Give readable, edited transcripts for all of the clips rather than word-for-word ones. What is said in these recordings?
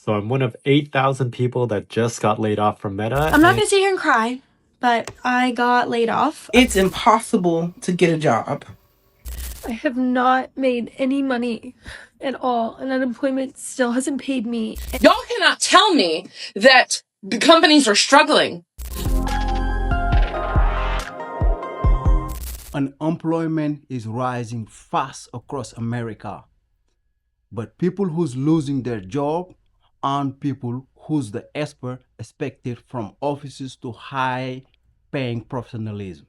So I'm one of 8,000 people that just got laid off from Meta. I'm not gonna sit here and cry, but I got laid off. It's impossible to get a job. I have not made any money at all, and unemployment still hasn't paid me. Y'all cannot tell me that the companies are struggling. Unemployment is rising fast across America. But people who's losing their job aren't people who's the expected from offices to high-paying professionalism.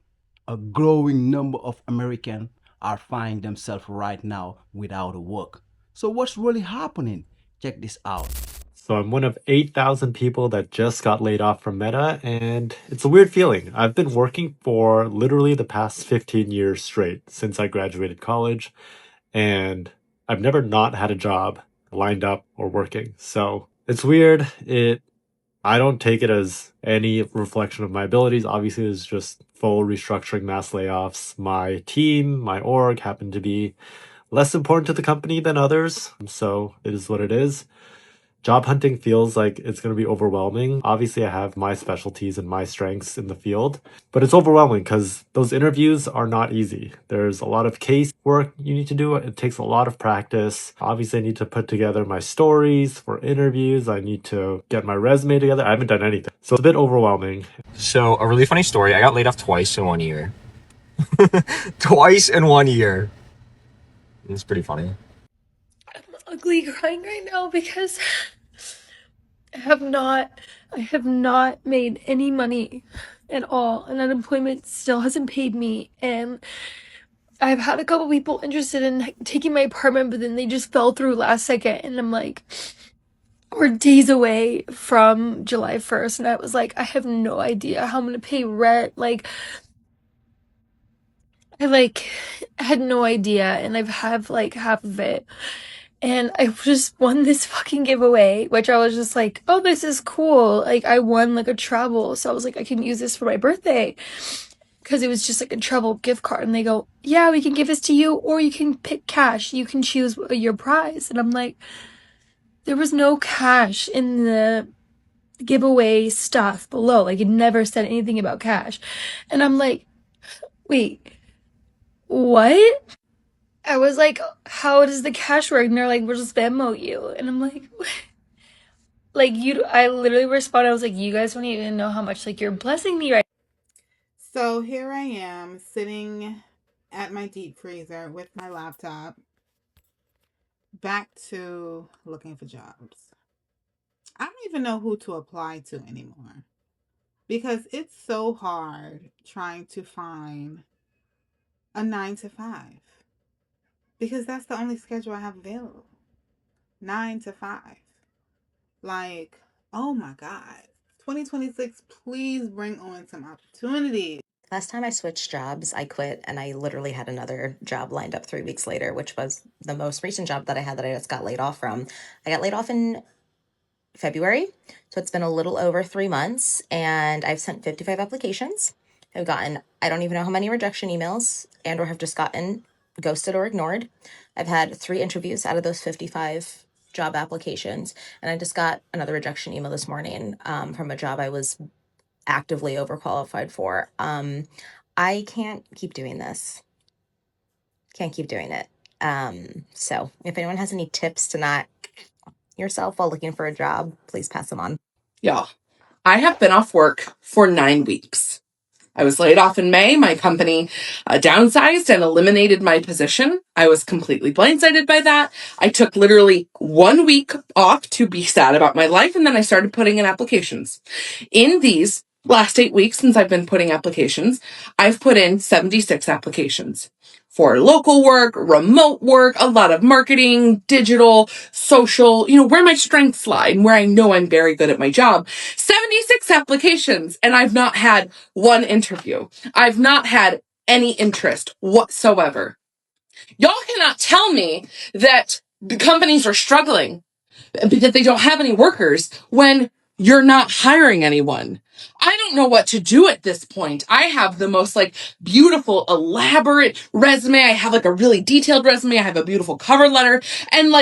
A growing number of Americans are finding themselves right now without a work. So what's really happening? Check this out. So I'm one of 8,000 people that just got laid off from Meta, and it's a weird feeling. I've been working for literally the past 15 years straight since I graduated college, and I've never not had a job lined up or working. So it's weird. I don't take it as any reflection of my abilities. Obviously, it's just full restructuring, mass layoffs. My team, my org happened to be less important to the company than others, so it is what it is. Job hunting feels like it's going to be overwhelming. Obviously, I have my specialties and my strengths in the field, but it's overwhelming because those interviews are not easy. There's a lot of case work you need to do. It takes a lot of practice. Obviously, I need to put together my stories for interviews. I need to get my resume together. I haven't done anything, so it's a bit overwhelming. So, a really funny story. I got laid off twice in 1 year. Twice in 1 year. It's pretty funny. I'm ugly crying right now because I have not made any money at all, and unemployment still hasn't paid me. And I've had a couple people interested in taking my apartment, but then they just fell through last second, and I'm like, we're days away from July 1st, and I was like, I have no idea how I'm gonna pay rent. I had no idea, and I've have like half of it. And I just won this fucking giveaway, which I was just like, oh, this is cool. Like, I won like a travel. So I was like, I can use this for my birthday. Because it was just like a travel gift card. And they go, yeah, we can give this to you, or you can pick cash. You can choose your prize. And I'm like, there was no cash in the giveaway stuff below. Like, it never said anything about cash. And I'm like, wait, what? I was like, how does the cash work? And they're like, we'll just Venmo you. And I'm like, what? Like, I literally responded, I was like, you guys don't even know how much, like, you're blessing me right. So here I am sitting at my deep freezer with my laptop, back to looking for jobs. I don't even know who to apply to anymore because it's so hard trying to find a 9 to 5 because that's the only schedule I have available. 9 to 5. Like, oh my God. 2026, please bring on some opportunities. Last time I switched jobs, I quit and I literally had another job lined up 3 weeks later, which was the most recent job that I had that I just got laid off from. I got laid off in February, so it's been a little over 3 months, and I've sent 55 applications. I've gotten, I don't even know how many rejection emails, and or have just gotten ghosted or ignored. I've had 3 interviews out of those 55 job applications, and I just got another rejection email this morning from a job I was actively overqualified for. I can't keep doing this. Can't keep doing it. So if anyone has any tips to not yourself while looking for a job, please pass them on. Y'all, I have been off work for 9 weeks. I was laid off in May. My company downsized and eliminated my position. I was completely blindsided by that. I took literally 1 week off to be sad about my life, and then I started putting in applications. In these last 8 weeks since I've been putting applications, I've put in 76 applications for local work, remote work, a lot of marketing, digital, social, where my strengths lie and where I know I'm very good at my job. 76 applications, and I've not had one interview. I've not had any interest whatsoever. Y'all cannot tell me that the companies are struggling because they don't have any workers when you're not hiring anyone. I don't know what to do at this point. I have the most beautiful, elaborate resume. I have a really detailed resume. I have a beautiful cover letter, and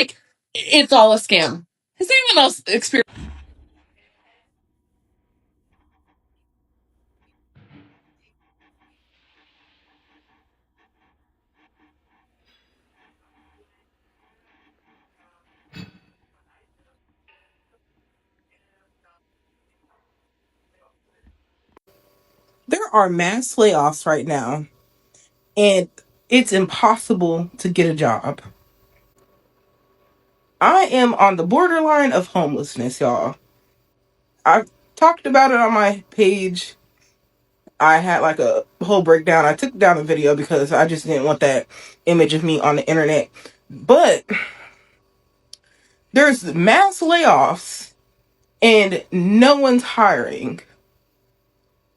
it's all a scam. Has anyone else experienced? There are mass layoffs right now, and it's impossible to get a job. I am on the borderline of homelessness, y'all. I've talked about it on my page. I had like a whole breakdown. I took down the video because I just didn't want that image of me on the internet. But there's mass layoffs and no one's hiring.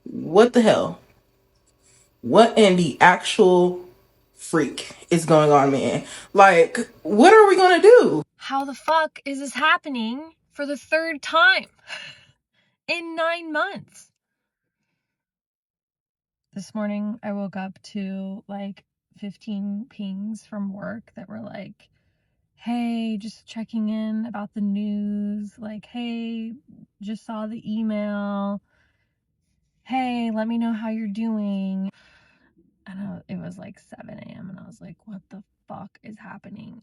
What the hell? What in the actual freak is going on, man? Like, what are we gonna do? How the fuck is this happening for the third time in 9 months? This morning I woke up to like 15 pings from work that were like, hey, just checking in about the news. Like, hey, just saw the email. Hey, let me know how you're doing. And it was like 7 a.m. and I was like, what the fuck is happening?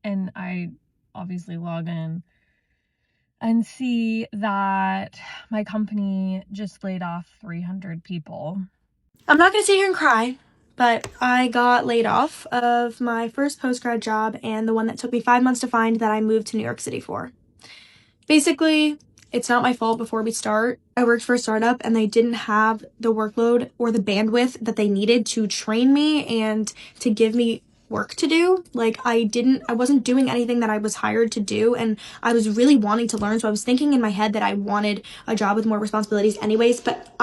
And I obviously log in and see that my company just laid off 300 people. I'm not gonna sit here and cry, but I got laid off of my first post-grad job and the one that took me 5 months to find that I moved to New York City for. Basically, it's not my fault before we start. I worked for a startup and they didn't have the workload or the bandwidth that they needed to train me and to give me work to do. Like I wasn't doing anything that I was hired to do, and I was really wanting to learn. So I was thinking in my head that I wanted a job with more responsibilities anyways, but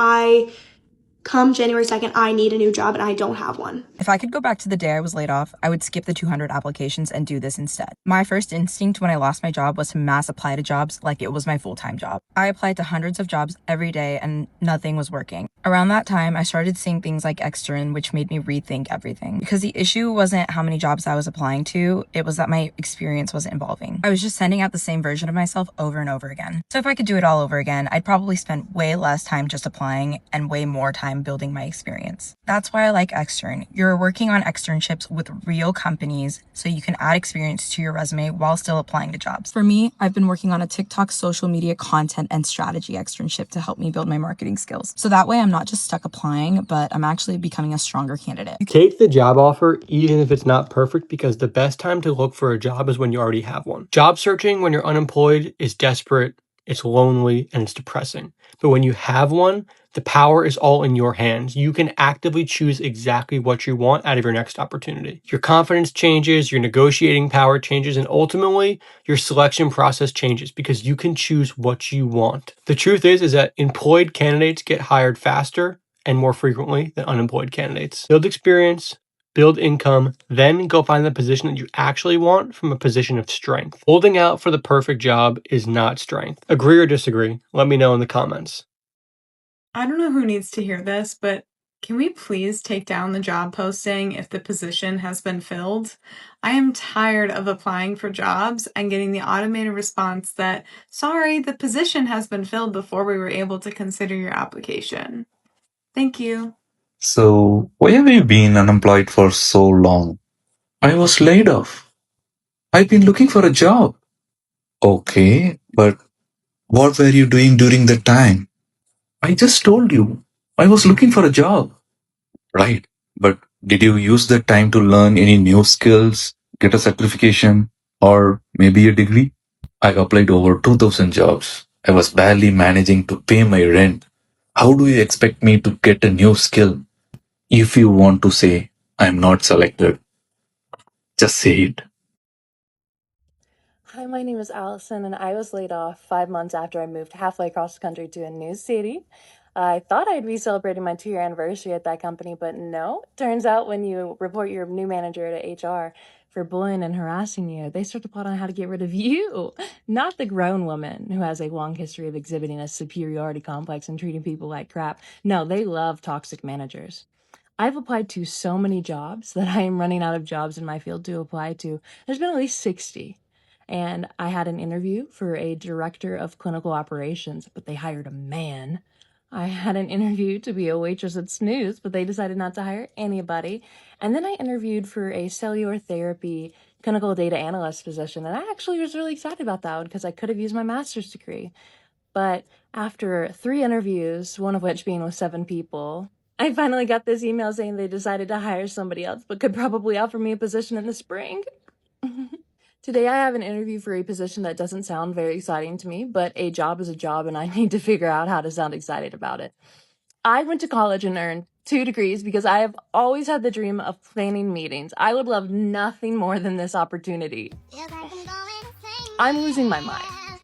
come January 2nd, I need a new job and I don't have one. If I could go back to the day I was laid off, I would skip the 200 applications and do this instead. My first instinct when I lost my job was to mass apply to jobs like it was my full-time job. I applied to hundreds of jobs every day and nothing was working. Around that time, I started seeing things like extern, which made me rethink everything. Because the issue wasn't how many jobs I was applying to, it was that my experience wasn't evolving. I was just sending out the same version of myself over and over again. So if I could do it all over again, I'd probably spend way less time just applying and way more time building my experience. That's why I like extern. You're working on externships with real companies so you can add experience to your resume while still applying to jobs. For me, I've been working on a TikTok social media content and strategy externship to help me build my marketing skills. So that way I'm not just stuck applying, but I'm actually becoming a stronger candidate. Take the job offer even if it's not perfect, because the best time to look for a job is when you already have one. Job searching when you're unemployed is desperate, it's lonely, and it's depressing. But when you have one, the power is all in your hands. You can actively choose exactly what you want out of your next opportunity. Your confidence changes, your negotiating power changes, and ultimately, your selection process changes because you can choose what you want. The truth is that employed candidates get hired faster and more frequently than unemployed candidates. Build experience, build income, then go find the position that you actually want from a position of strength. Holding out for the perfect job is not strength. Agree or disagree? Let me know in the comments. I don't know who needs to hear this, but can we please take down the job posting if the position has been filled? I am tired of applying for jobs and getting the automated response that, sorry, the position has been filled before we were able to consider your application. Thank you. So, why have you been unemployed for so long? I was laid off. I've been looking for a job. Okay, but what were you doing during that time? I just told you. I was looking for a job. Right, but did you use that time to learn any new skills, get a certification, or maybe a degree? I applied over 2000 jobs. I was barely managing to pay my rent. How do you expect me to get a new skill? If you want to say, I'm not selected, just say it. Hi, my name is Allison, and I was laid off 5 months after I moved halfway across the country to a new city. I thought I'd be celebrating my 2-year anniversary at that company, but no. Turns out when you report your new manager to HR for bullying and harassing you, they start to plot on how to get rid of you, not the grown woman who has a long history of exhibiting a superiority complex and treating people like crap. No, they love toxic managers. I've applied to so many jobs that I am running out of jobs in my field to apply to. There's been at least 60. and I had an interview for a director of clinical operations, but they hired a man. I had an interview to be a waitress at Snooze, but they decided not to hire anybody. And then I interviewed for a cellular therapy clinical data analyst position, and I actually was really excited about that one because I could have used my master's degree. But after 3 interviews, one of which being with 7 people, I finally got this email saying they decided to hire somebody else, but could probably offer me a position in the spring. Today I have an interview for a position that doesn't sound very exciting to me, but a job is a job and I need to figure out how to sound excited about it. I went to college and earned 2 degrees because I have always had the dream of planning meetings. I would love nothing more than this opportunity. I'm losing my mind.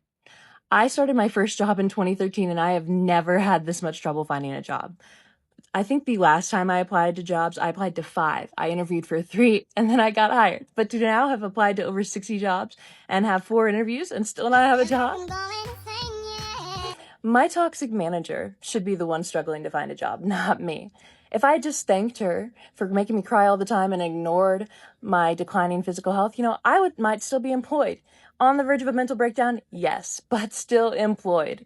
I started my first job in 2013 and I have never had this much trouble finding a job. I think the last time I applied to jobs, I applied to 5. I interviewed for 3 and then I got hired. But to now have applied to over 60 jobs and have 4 interviews and still not have a job. My toxic manager should be the one struggling to find a job, not me. If I had just thanked her for making me cry all the time and ignored my declining physical health, I might still be employed. On the verge of a mental breakdown, yes, but still employed.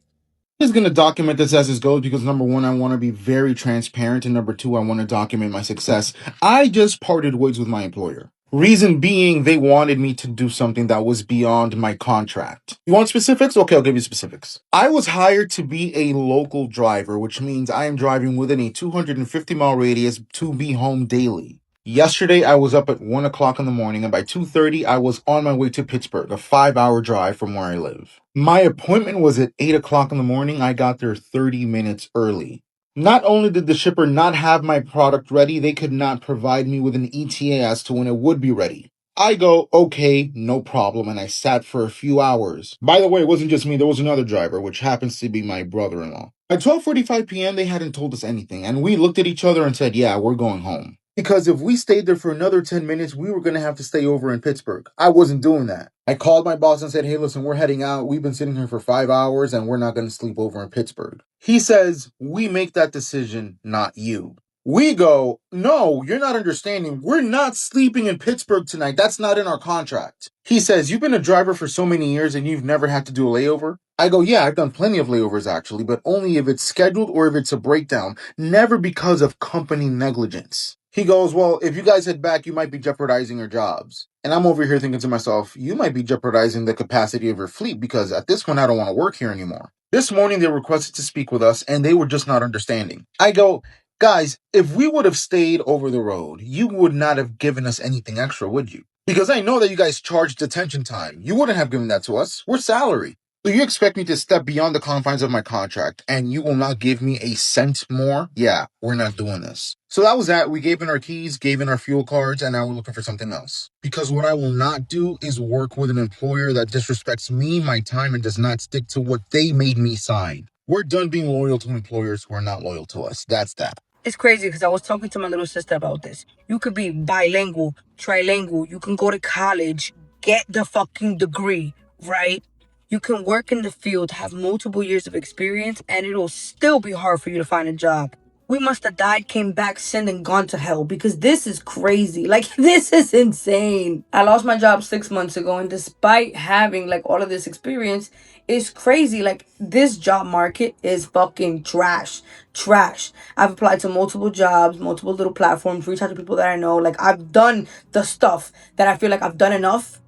I'm just going to document this as it goes because number 1, I want to be very transparent, and number 2, I want to document my success. I just parted ways with my employer. Reason being, they wanted me to do something that was beyond my contract. You want specifics? Okay, I'll give you specifics. I was hired to be a local driver, which means I am driving within a 250-mile radius to be home daily. Yesterday, I was up at 1 o'clock in the morning, and by 2:30, I was on my way to Pittsburgh, a 5-hour drive from where I live. My appointment was at 8 o'clock in the morning. I got there 30 minutes early. Not only did the shipper not have my product ready, they could not provide me with an ETA as to when it would be ready. I go, okay, no problem, and I sat for a few hours. By the way, it wasn't just me, there was another driver, which happens to be my brother-in-law. At 12:45 p.m., they hadn't told us anything, and we looked at each other and said, yeah, we're going home. Because if we stayed there for another 10 minutes, we were going to have to stay over in Pittsburgh. I wasn't doing that. I called my boss and said, hey, listen, we're heading out. We've been sitting here for 5 hours and we're not going to sleep over in Pittsburgh. He says, we make that decision, not you. We go, no, you're not understanding. We're not sleeping in Pittsburgh tonight. That's not in our contract. He says, you've been a driver for so many years and you've never had to do a layover? I go, yeah, I've done plenty of layovers actually, but only if it's scheduled or if it's a breakdown, never because of company negligence. He goes, well, if you guys head back, you might be jeopardizing your jobs. And I'm over here thinking to myself, you might be jeopardizing the capacity of your fleet because at this point, I don't want to work here anymore. This morning, they requested to speak with us and they were just not understanding. I go, guys, if we would have stayed over the road, you would not have given us anything extra, would you? Because I know that you guys charge detention time. You wouldn't have given that to us. We're salary. So you expect me to step beyond the confines of my contract and you will not give me a cent more? Yeah, we're not doing this. So that was that. We gave in our keys, gave in our fuel cards, and now we're looking for something else. Because what I will not do is work with an employer that disrespects me, my time, and does not stick to what they made me sign. We're done being loyal to employers who are not loyal to us. That's that. It's crazy because I was talking to my little sister about this. You could be bilingual, trilingual. You can go to college, get the fucking degree, right? You can work in the field, have multiple years of experience, and it'll still be hard for you to find a job. We must have died, came back, sinned, and gone to hell because this is crazy. Like, this is insane. I lost my job 6 months ago, and despite having, like, all of this experience, it's crazy. Like, this job market is fucking trash. Trash. I've applied to multiple jobs, multiple little platforms, reached out to people that I know. Like, I've done the stuff that I feel like I've done enough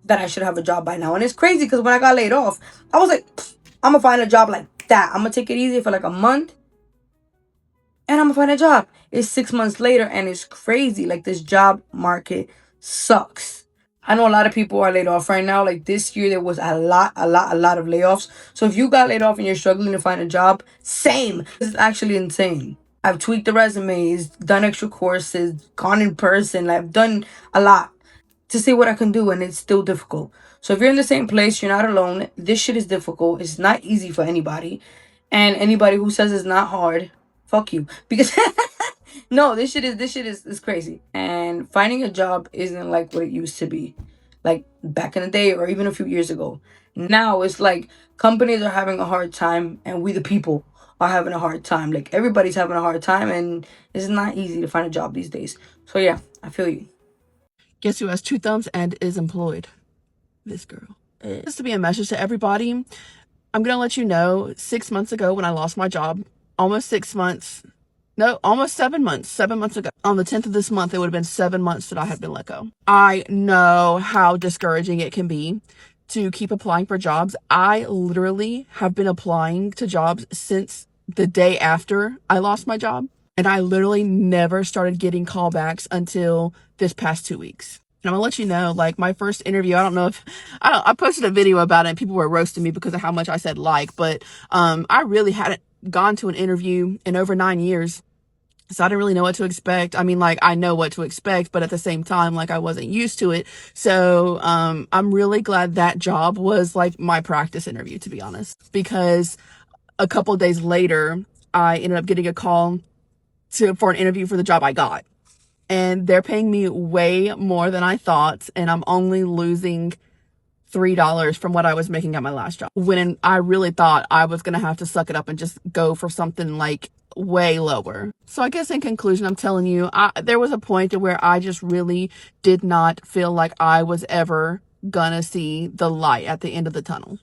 that I should have a job by now. And it's crazy because when I got laid off, I was like, I'm gonna find a job like that. I'm gonna take it easy for like a month and I'm gonna find a job. It's 6 months later and it's crazy. Like, this job market sucks. I know a lot of people are laid off right now. Like, this year there was a lot of layoffs. So if you got laid off and you're struggling to find a job, same. This is actually insane. I've tweaked the resumes, done extra courses, gone in person. Like, I've done a lot to see what I can do, and it's still difficult. So if you're in the same place, you're not alone. This shit is difficult. It's not easy for anybody. And anybody who says it's not hard, fuck you. Because no, this shit is crazy. And finding a job isn't like what it used to be. Like back in the day or even a few years ago. Now it's like companies are having a hard time and we the people are having a hard time. Like, everybody's having a hard time and it's not easy to find a job these days. So yeah, I feel you. Guess who has 2 thumbs and is employed? This girl. Just to be a message to everybody, I'm going to let you know 6 months ago when I lost my job, almost 6 months, no, almost 7 months, 7 months ago. On the 10th of this month, it would have been 7 months that I had been let go. I know how discouraging it can be to keep applying for jobs. I literally have been applying to jobs since the day after I lost my job. And I literally never started getting callbacks until this past 2 weeks. And I'm gonna let you know, like, my first interview, I posted a video about it and people were roasting me because of how much I said but I really hadn't gone to an interview in over 9 years. So I didn't really know what to expect. I mean, like, I know what to expect, but at the same time, like, I wasn't used to it. So, I'm really glad that job was like my practice interview, to be honest, because a couple of days later, I ended up getting a call for an interview for the job I got. And they're paying me way more than I thought. And I'm only losing $3 from what I was making at my last job. When I really thought I was going to have to suck it up and just go for something like way lower. So I guess in conclusion, I'm telling you, there was a point where I just really did not feel like I was ever gonna see the light at the end of the tunnel.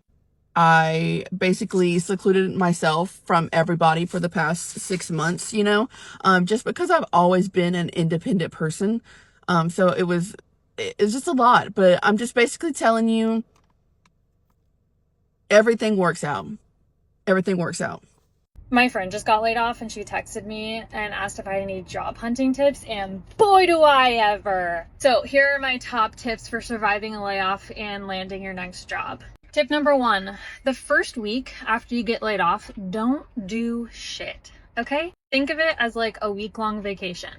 I basically secluded myself from everybody for the past 6 months, just because I've always been an independent person. So it's just a lot, but I'm just basically telling you, everything works out. Everything works out. My friend just got laid off and she texted me and asked if I had any job hunting tips, and boy do I ever. So here are my top tips for surviving a layoff and landing your next job. Tip number 1, the first week after you get laid off, don't do shit, okay? Think of it as like a week-long vacation.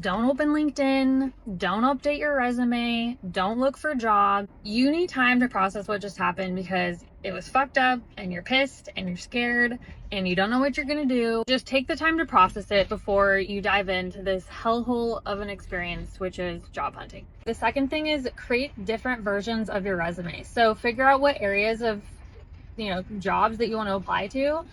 Don't open LinkedIn, don't update your resume, don't look for jobs. You need time to process what just happened because it was fucked up and you're pissed and you're scared and you don't know what you're gonna do. Just take the time to process it before you dive into this hellhole of an experience, which is job hunting. The second thing is create different versions of your resume. So figure out what areas of jobs that you want to apply to.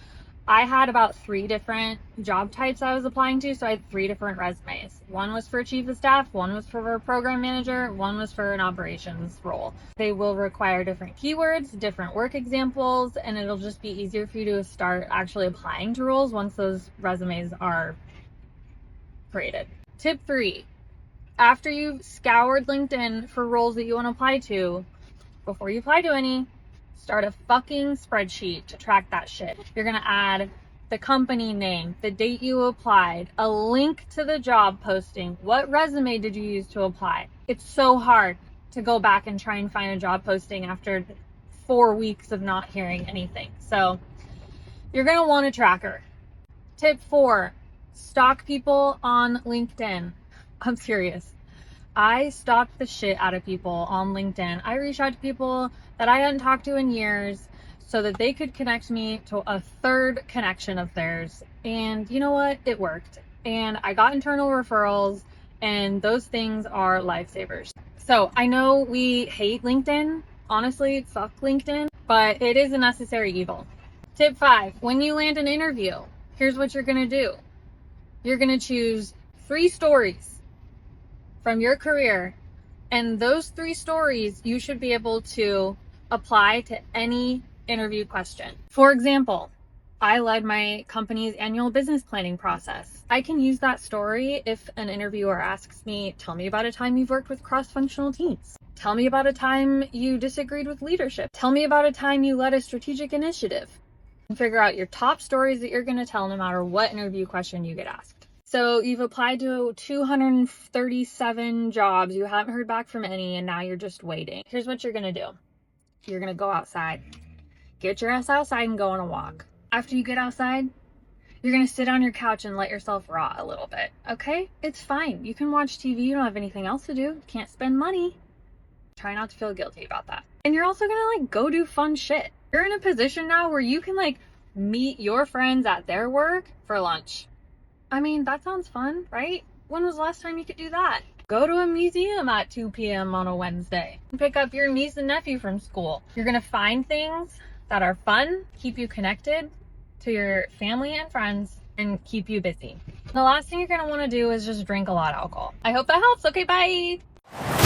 I had about 3 different job types I was applying to, so I had 3 different resumes. One was for chief of staff, one was for a program manager, one was for an operations role. They will require different keywords, different work examples, and it'll just be easier for you to start actually applying to roles once those resumes are created. Tip 3, after you've scoured LinkedIn for roles that you want to apply to, before you apply to any, start a fucking spreadsheet to track that shit. You're gonna add the company name, the date you applied, a link to the job posting, what resume did you use to apply. It's so hard to go back and try and find a job posting after 4 weeks of not hearing anything. So you're gonna want a tracker. Tip 4, stalk people on LinkedIn. I'm serious. I stalked the shit out of people on LinkedIn. I reached out to people that I hadn't talked to in years so that they could connect me to a third connection of theirs. And you know what? It worked. And I got internal referrals, and those things are lifesavers. So I know we hate LinkedIn. Honestly, fuck LinkedIn, but it is a necessary evil. Tip 5, when you land an interview, here's what you're gonna do. You're gonna choose 3 stories from your career, and those 3 stories you should be able to apply to any interview question. For example, I led my company's annual business planning process. I can use that story if an interviewer asks me, tell me about a time you've worked with cross-functional teams. Tell me about a time you disagreed with leadership. Tell me about a time you led a strategic initiative. And figure out your top stories that you're going to tell no matter what interview question you get asked. So you've applied to 237 jobs, you haven't heard back from any, and now you're just waiting. Here's what you're gonna do. You're gonna go outside. Get your ass outside and go on a walk. After you get outside, you're gonna sit on your couch and let yourself rot a little bit, okay? It's fine. You can watch TV, you don't have anything else to do. You can't spend money. Try not to feel guilty about that. And you're also gonna go do fun shit. You're in a position now where you can meet your friends at their work for lunch. I mean, that sounds fun, right? When was the last time you could do that? Go to a museum at 2 p.m. on a Wednesday. Pick up your niece and nephew from school. You're gonna find things that are fun, keep you connected to your family and friends, and keep you busy. The last thing you're gonna wanna do is just drink a lot of alcohol. I hope that helps. Okay, bye.